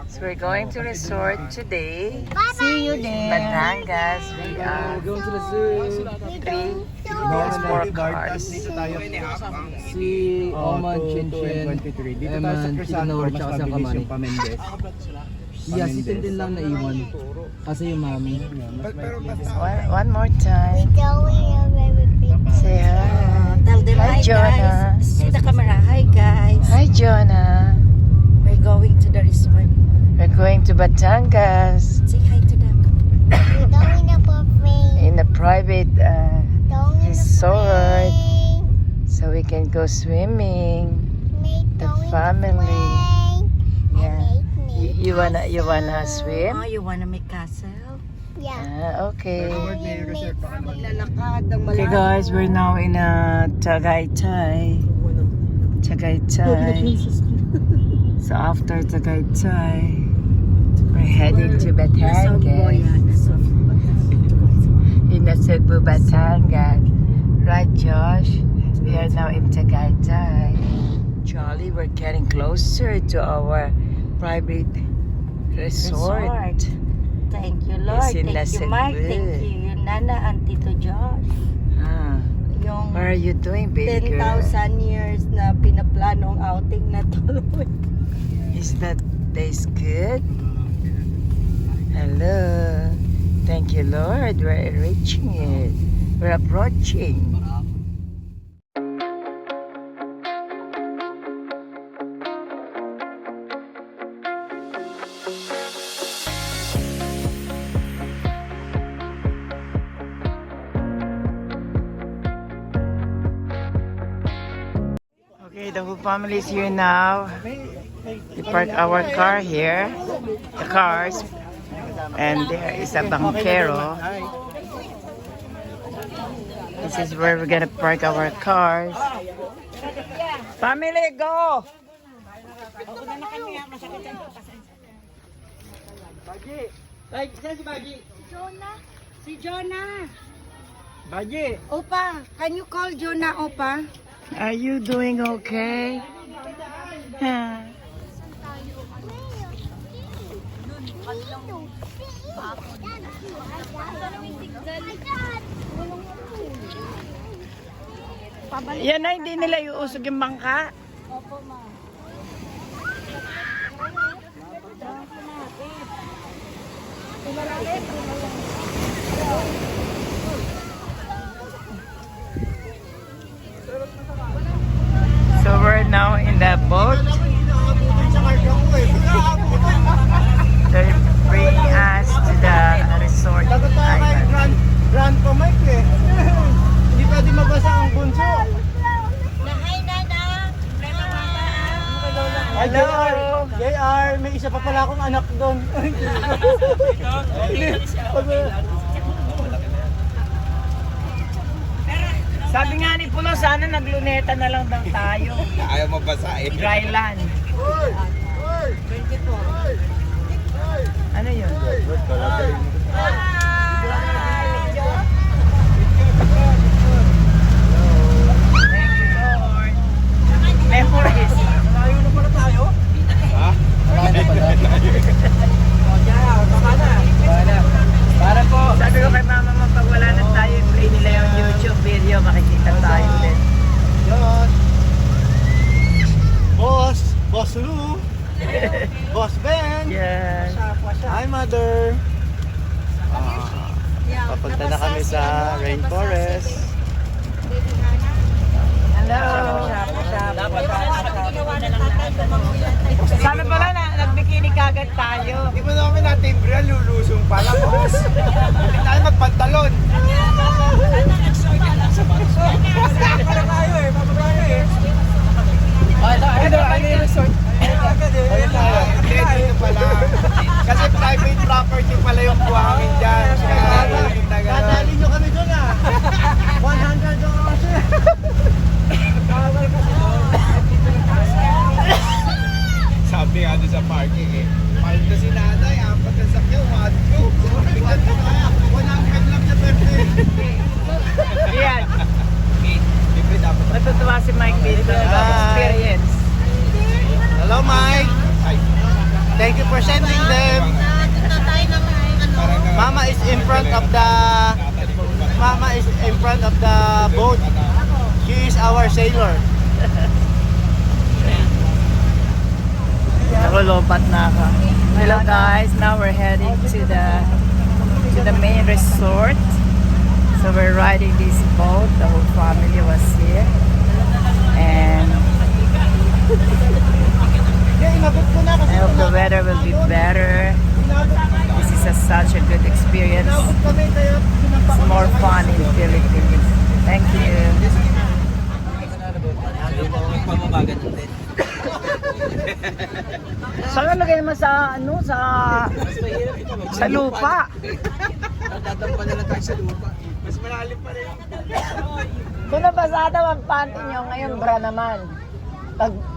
So we're going to resort today. See you there. Batangas. We are Going to the zoo. 3 4 cars. Dito tayo. Si Oman, Chinchin, Eman, Chitinor, tsaka sa Kamani. Yes, itin din lang naiwan. Kasi yung mami. One more time. Say hi. Tell them Hi, hi, Jonah. guys. See the camera. Hi, guys. Hi, Jonah. We're going to the resort. We're going to Batangas Say hi to them. in a private resort so we can go swimming. The family. Yeah. You wanna swim? Oh, you wanna make castle? Okay. Maglalakad ng Okay guys, we're now in Tagaytay. So after Tagaytay, we're heading to Batangas. In the Cebu, Batangas. Right, Josh? We are now in Tagaytay. Charlie, we're getting closer to our private resort. Thank you, Lord. Yes, in Thank you, Cebu. Mark. Thank you, Nana and Tito Josh. Ah, Yung what are you doing, baby girl? 10,000 years na pinaplanong outing na tuloy. Is that taste good? Hello. Thank you, Lord. We're reaching it. We're approaching. Okay, the whole family is here now. We park our car here, the cars, and there is a banquero. This is where we're gonna park our cars. Family, go! Jonah. Si Jonah. Baji! Opa, can you call Jonah, Opa? Are you doing okay? Huh? Yan na, hindi nila iusog yung bangka. Opo, ma. So we're now in the boat. They're bringing us to the resort island. Grand pa Mike eh. Hindi pwede mabasa ang bunso. Hi, Nana. Hello. JR, may isa pa pala akong anak doon. Sabi nga ni Pulo, sana nagluneta na lang daw tayo. Ayaw mabasa eh. Dryland. 24. Ano yun? Thank you, Lord. Memories. Malayo na pala tayo? Ha? Para po. Sabi ko kay mama mo, pag wala na tayo, play nila yung YouTube video, makikita tayo ulit. Yan. Boss Lou. Boss Ben. Yes. Hi, Mother. Papunta na kami sa rainforest. Hello. Sana pala na, nagbikini kagad tayo. Hindi mo na kami natimbre, lulusong pala, boss. Hindi tayo magpantalon. Ano yung resort? Dito pala. Kasi private property pala yung buhangin dyan. Dadali nyo kami doon ah. $100. Sabi nga doon sa parking eh. Mahal na si nanay, apat na sakyo, 1-2. Bigat na kaya, 100 lang sa birthday. Yan. Libre dapat. Matutuwa si Mike dito. Experience. Hello, Ma. you for sending them. Mama is in front of the boat. She is our sailor. Nakulobat na ako. Hello guys, now we're heading to the main resort. So we're riding this boat. The whole family was here. And I hope the weather will be better. This is such a good experience. It's more fun in Philippines. Thank you. Saan lagay naman sa lupa? Tatampan na lang tayo sa lupa. Mas malalim pa rin. Kung nabasa daw ang panty nyo, ngayon bra naman.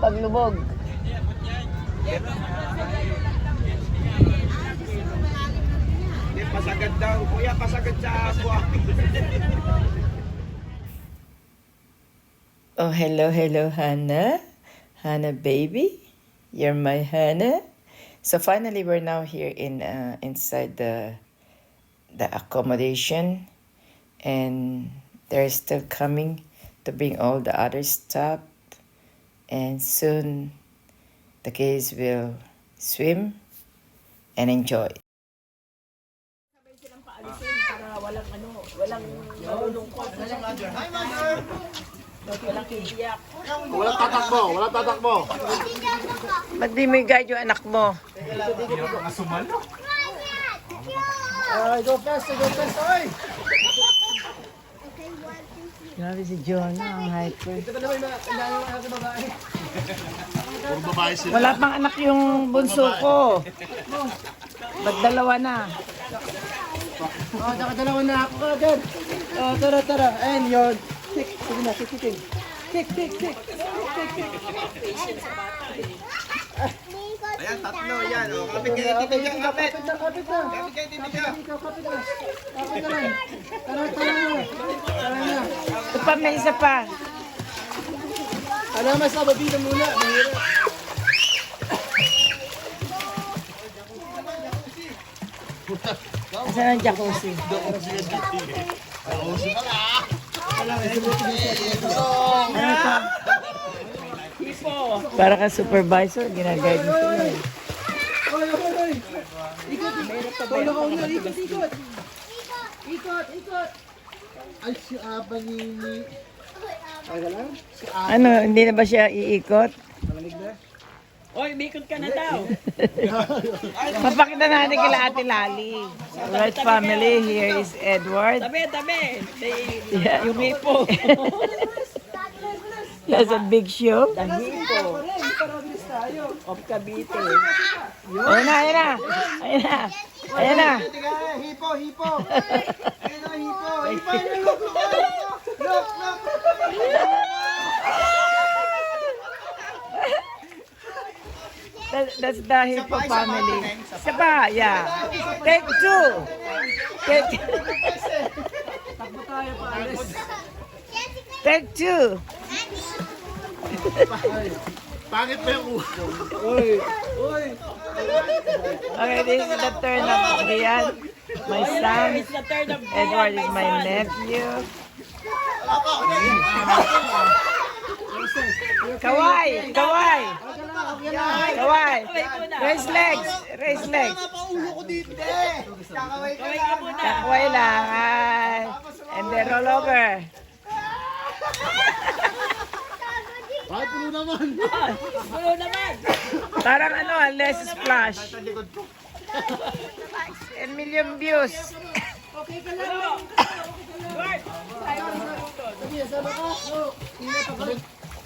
Paglubog. Hindi, pasagad daw. Kuya, pasagad sa buhangin. Oh, hello, Hannah. Hannah, baby. You're my Hannah. So finally, we're now here inside the accommodation, and they're still coming to bring all the other stuff, and soon the kids will swim and enjoy. Wala tatakbo. Ba't di mo i-guide yung anak mo? Go fast, oy! Grabe si Jonah, ang hyper. Wala pang anak yung bunso ko. Ba't dalawa na? Dalawa na ako agad. Tara. Ayun, yun. Sige na, tik. Ayan, tatlo yan. Kapit kayo, kapit na. Kapit na. Ito pa, may isa pa. Ano mas nababida muna. Mahirap. Asan ang jacuzzi? Ano ito? Para ka supervisor, ginaguide mo sila. Oy. Ikot. Tulong ka una. Ikot. Ay, si Aba ni... Ay, lang? Ano, hindi na ba siya iikot? Malamig na? Oy, bikot ka na daw. Mapakita natin kila Ate Lali. Right family, here is Edward. Tabi. Yeah. Yung hipo. That's a big show. Ang hipo. Of Cavite. Ayan na. Hipo. Ayun na, hipo. Look. That's the Hippo family. Isa pa, yeah. Take two. Take two. Pangit pa yung ulo. Okay, this is the turn of Rian, my son. It's the third of Edward is my nephew. Kawai. Raise legs. Napaulo ko dito eh. Kakaway ka lang. Takway lang. Ay. And then roll over. Ay, pulo naman. Pulo naman. Parang less splash. 10 million views.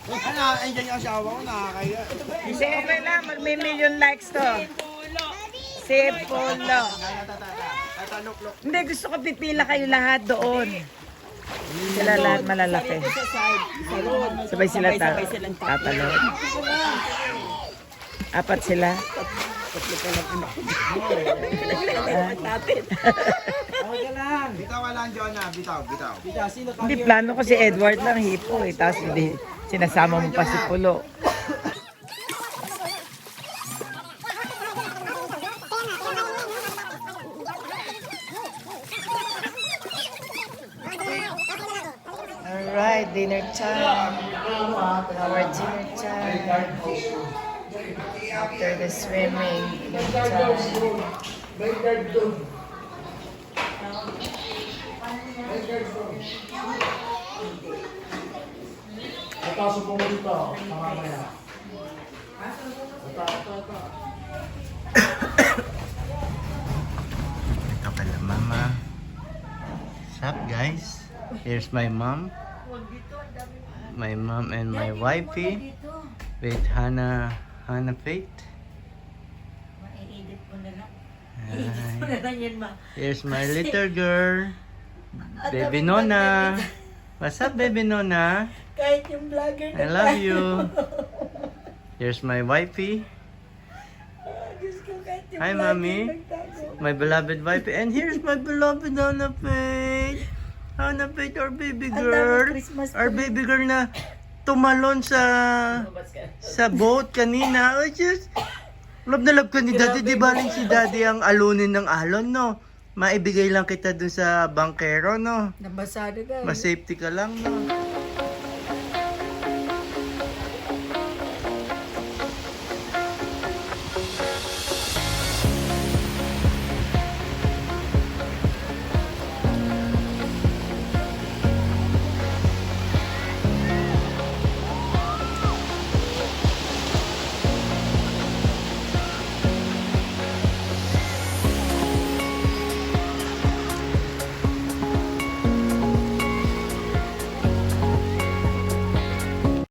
Ano, andyan yung asawa ko, nakakaya. Hindi, okay lang. Magmi-million likes to. Si Polo. Hindi, gusto ko pipila kayo lahat doon. Sila lahat malalaki. Sabay sila tatalon. Apat sila. Bitaw lang, Jonah. Bitaw. Hindi, plano ko si Edward lang, hipo eh. Tapos hindi, sinasama mo pa si Pulo. dinner time. Our dinner time. After the swimming time. Ito pala mama. What's up guys? Here's my mom. My mom and my wifey with Hannah Faith. Maiidit ko na lang. Hi. Here's my little girl, Baby Nona. What's up, Baby Nona? Kahit yung vlogger I love you. Here's my wifey. Diyos ko, kahit yung Hi, vlogger Mommy. nagtago. My beloved wifey. And here's my beloved Hannah Faith. Hannah Faith, our baby Ang girl. daming Christmas Our baby girl na tumalon sa boat kanina. Oh, just love na love ko ni Daddy. Di ba rin si Daddy ang alunin ng alon, no? Maibigay lang kita dun sa bankero, no? Nabasado ka. Mas safety ka lang, no?